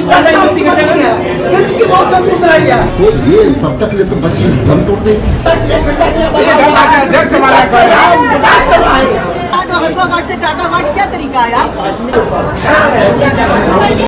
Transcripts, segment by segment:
जिंदगी बहुत सा दूसरा ही है। तो ये तब तक ले तो बच्ची दम तोड़ देगी। क्या तरीका है?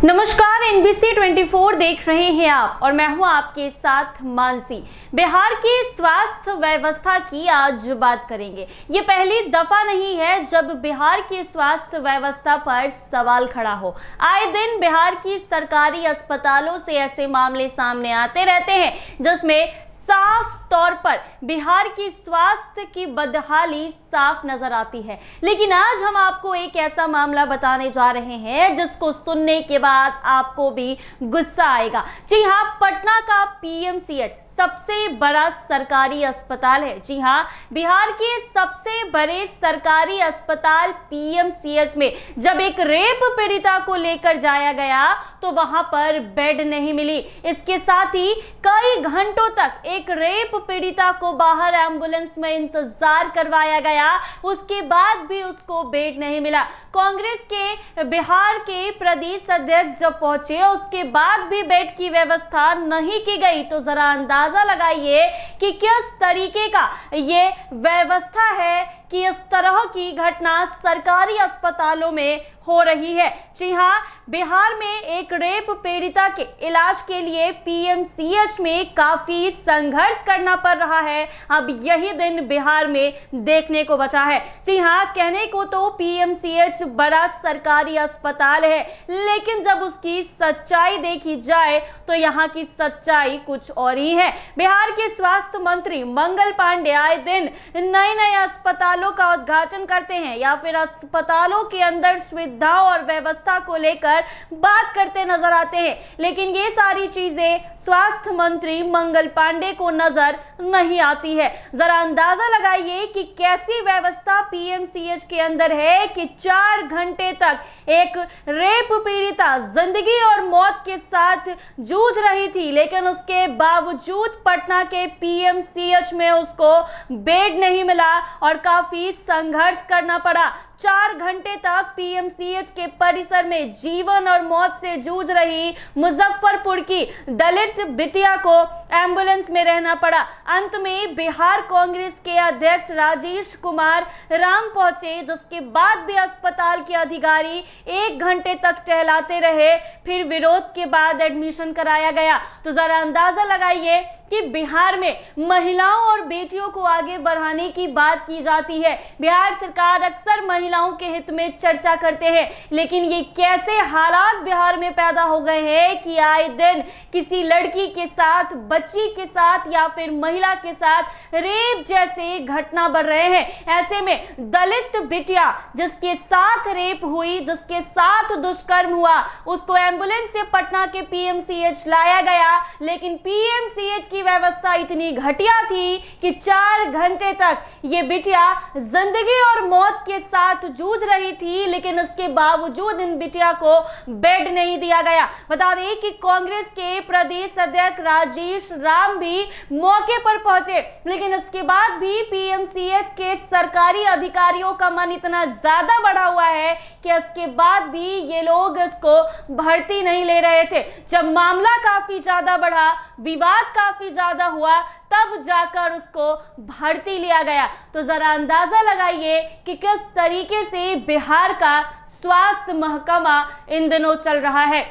नमस्कार, NBC 24 देख रहे हैं आप और मैं हूं आपके साथ मानसी। बिहार की स्वास्थ्य व्यवस्था की आज बात करेंगे। ये पहली दफा नहीं है जब बिहार की स्वास्थ्य व्यवस्था पर सवाल खड़ा हो। आए दिन बिहार की सरकारी अस्पतालों से ऐसे मामले सामने आते रहते हैं जिसमें साफ तौर पर बिहार की स्वास्थ्य की बदहाली साफ नजर आती है। लेकिन आज हम आपको एक ऐसा मामला बताने जा रहे हैं जिसको सुनने के बाद आपको भी गुस्सा आएगा। जी हाँ, पटना का PMCH सबसे बड़ा सरकारी अस्पताल है। जी हाँ, बिहार के सबसे बड़े सरकारी अस्पताल PMCH में जब एक रेप पीड़िता को लेकर जाया गया तो वहां पर बेड नहीं मिली। इसके साथ ही कई घंटों तक एक रेप पीड़िता को बाहर एम्बुलेंस में इंतजार करवाया गया, उसके बाद भी उसको बेड नहीं मिला। कांग्रेस के बिहार के प्रदेश अध्यक्ष जब पहुंचे उसके बाद भी बेड की व्यवस्था नहीं की गई। तो जरा अंदाजा लगाइए कि किस तरीके का ये व्यवस्था है कि इस तरह की घटना सरकारी अस्पतालों में हो रही है। जी हाँ, बिहार में एक रेप पीड़िता के इलाज के लिए PMCH में काफी संघर्ष करना पड़ रहा है। अब यही दिन बिहार में देखने को बचा है। जी हाँ, कहने को तो PMCH बड़ा सरकारी अस्पताल है, लेकिन जब उसकी सच्चाई देखी जाए तो यहाँ की सच्चाई कुछ और ही है। बिहार के स्वास्थ्य मंत्री मंगल पांडे आए दिन नए नए अस्पतालों का उद्घाटन करते हैं या फिर अस्पतालों के अंदर सुविधाओं और व्यवस्था को लेकर बात करते नजर आते हैं, लेकिन ये सारी चीजें स्वास्थ्य मंत्री मंगल पांडे को नजर नहीं आती है। जरा अंदाजा लगाइए कि कैसी व्यवस्था PMCH के अंदर है कि 4 घंटे तक एक रेप पीड़िता जिंदगी और मौत के साथ जूझ रही थी, लेकिन उसके बावजूद पटना के PMCH में उसको बेड नहीं मिला और काफी संघर्ष करना पड़ा। 4 घंटे तक PMCH के परिसर में जीवन और मौत से जूझ रही मुजफ्फरपुर की दलित बिटिया को एम्बुलेंस में रहना पड़ा। अंत में बिहार कांग्रेस के अध्यक्ष राजेश कुमार राम पहुंचे, जिसके बाद भी अस्पताल के अधिकारी 1 घंटे तक टहलाते रहे, फिर विरोध के बाद एडमिशन कराया गया। तो जरा अंदाजा लगाइए कि बिहार में महिलाओं और बेटियों को आगे बढ़ाने की बात की जाती है। बिहार सरकार अक्सर महिलाओं के हित में चर्चा करते हैं, लेकिन ये कैसे हालात बिहार में पैदा हो गए हैं कि आए दिन किसी लड़की के साथ, बच्ची के साथ या फिर महिला के साथ रेप जैसे घटना बढ़ रहे हैं। ऐसे में दलित बिटिया जिसके साथ रेप हुई, जिसके साथ दुष्कर्म हुआ, उसको एम्बुलेंस से पटना के PMCH लाया गया, लेकिन PMCH की व्यवस्था इतनी घटिया थी कि 4 घंटे तक ये बिटिया जिंदगी और मौत के साथ जूझ रही थी, लेकिन इसके बावजूद इन बिटिया को बेड नहीं दिया गया। बता दें कि कांग्रेस के प्रदेश अध्यक्ष राजेश राम भी मौके पर पहुंचे, लेकिन इसके बाद भी PMCH के सरकारी अधिकारियों का मन इतना ज्यादा बढ़ा हुआ है कि इसके बाद भी ये लोग इसको भर्ती नहीं ले रहे थे। जब मामला काफी ज्यादा बढ़ा, विवाद काफी ज्यादा हुआ, तब जाकर उसको भर्ती लिया गया। तो जरा अंदाजा लगाइए कि किस तरीके से बिहार का स्वास्थ्य महकमा इन दिनों चल रहा है।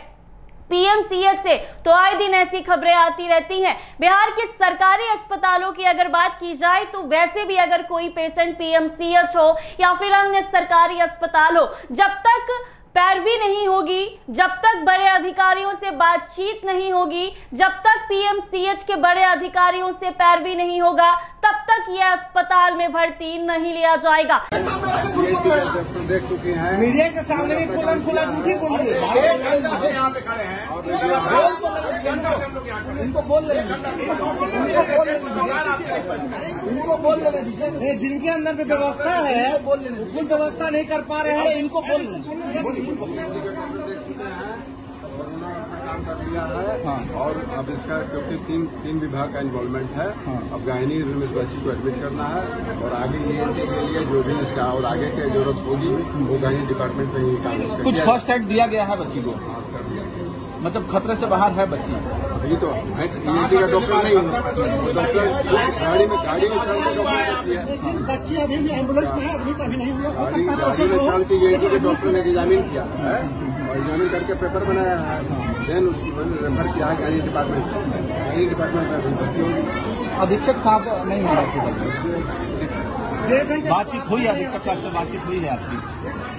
PMCH से तो आए दिन ऐसी खबरें आती रहती हैं। बिहार के सरकारी अस्पतालों की अगर बात की जाए तो वैसे भी अगर कोई पेशेंट PMCH हो या फिर अन्य सरकारी अस्पताल हो, जब तक पैरवी नहीं होगी, जब तक बड़े अधिकारियों से बातचीत नहीं होगी, जब तक PMCH के बड़े अधिकारियों से पैरवी नहीं होगा, तब तक यह अस्पताल में भर्ती नहीं लिया जाएगा। देख चुके हैं मीडिया के सामने भी खुला झूठी बोल रही है। यहाँ पे खड़े हैं, इनको बोल लेने जिनके अंदर में व्यवस्था है बिल्कुल व्यवस्था नहीं कर पा रहे हैं, इनको बोल काम कर दिया है। और अब इसका क्योंकि तीन विभाग का इन्वॉल्वमेंट है, अब गायनी में इस बच्ची को एडमिट करना है और आगे ENT के लिए जो भी इसका और आगे की जरूरत होगी वो गायनी डिपार्टमेंट में ही काम कुछ फर्स्ट एड दिया गया है बच्ची को। मतलब खतरे से बाहर है बच्ची। अभी तो ईएनटी का डॉक्टर नहीं हूँ, डॉक्टर गाड़ी में चल के डॉक्टर करती है। बच्ची अभी भी एम्बुलेंस में है, अभी तो अभी नहीं हुआ। गाड़ी में चल के ईएनटी के डॉक्टर ने एग्जामिन किया है और एग्जामिन करके पेपर बनाया है, देन उसकी रेफर किया है गाड़ी डिपार्टमेंट में भर्ती होगी। अधीक्षक साहब नहीं है आपकी बातचीत हुई? अधीक्षक साहब से बातचीत हुई है आपकी?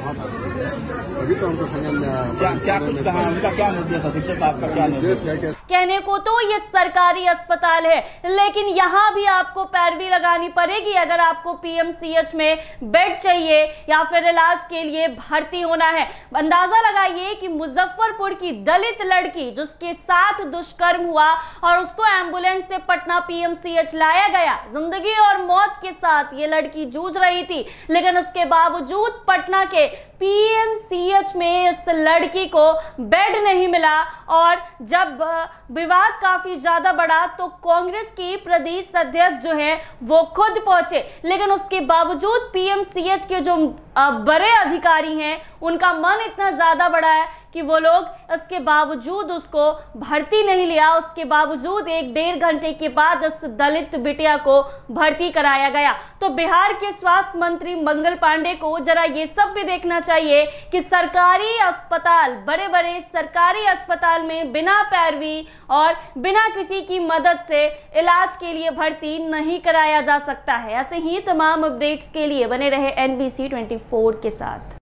अभी तो हमको संज्ञान क्या कुछ कहा, उनका क्या निर्देश, अधीक्षक साहब का क्या निर्देश है? कहने को तो ये सरकारी अस्पताल है, लेकिन यहाँ भी आपको पैरवी लगानी पड़ेगी अगर आपको पीएमसीएच में बेड चाहिए या फिर इलाज के लिए भर्ती होना है। अंदाजा लगाइए कि मुजफ्फरपुर की दलित लड़की जिसके साथ दुष्कर्म हुआ और उसको एम्बुलेंस से पटना पीएमसीएच लाया गया, जिंदगी और मौत के साथ ये लड़की जूझ रही थी, लेकिन उसके बावजूद पटना के पीएमसीएच में इस लड़की को बेड नहीं मिला। और जब विवाद काफी ज्यादा बढ़ा तो कांग्रेस की प्रदेश अध्यक्ष जो है वो खुद पहुंचे, लेकिन उसके बावजूद पीएमसीएच के जो बड़े अधिकारी हैं उनका मन इतना ज्यादा बड़ा है कि वो लोग इसके बावजूद उसको भर्ती नहीं लिया। उसके बावजूद 1-1.5 घंटे के बाद इस दलित बिटिया को भर्ती कराया गया। तो बिहार के स्वास्थ्य मंत्री मंगल पांडे को जरा ये सब भी देखना चाहिए कि सरकारी अस्पताल, बड़े बड़े सरकारी अस्पताल में बिना पैरवी और बिना किसी की मदद से इलाज के लिए भर्ती नहीं कराया जा सकता है। ऐसे ही तमाम अपडेट्स के लिए बने रहे NBC 24 के साथ।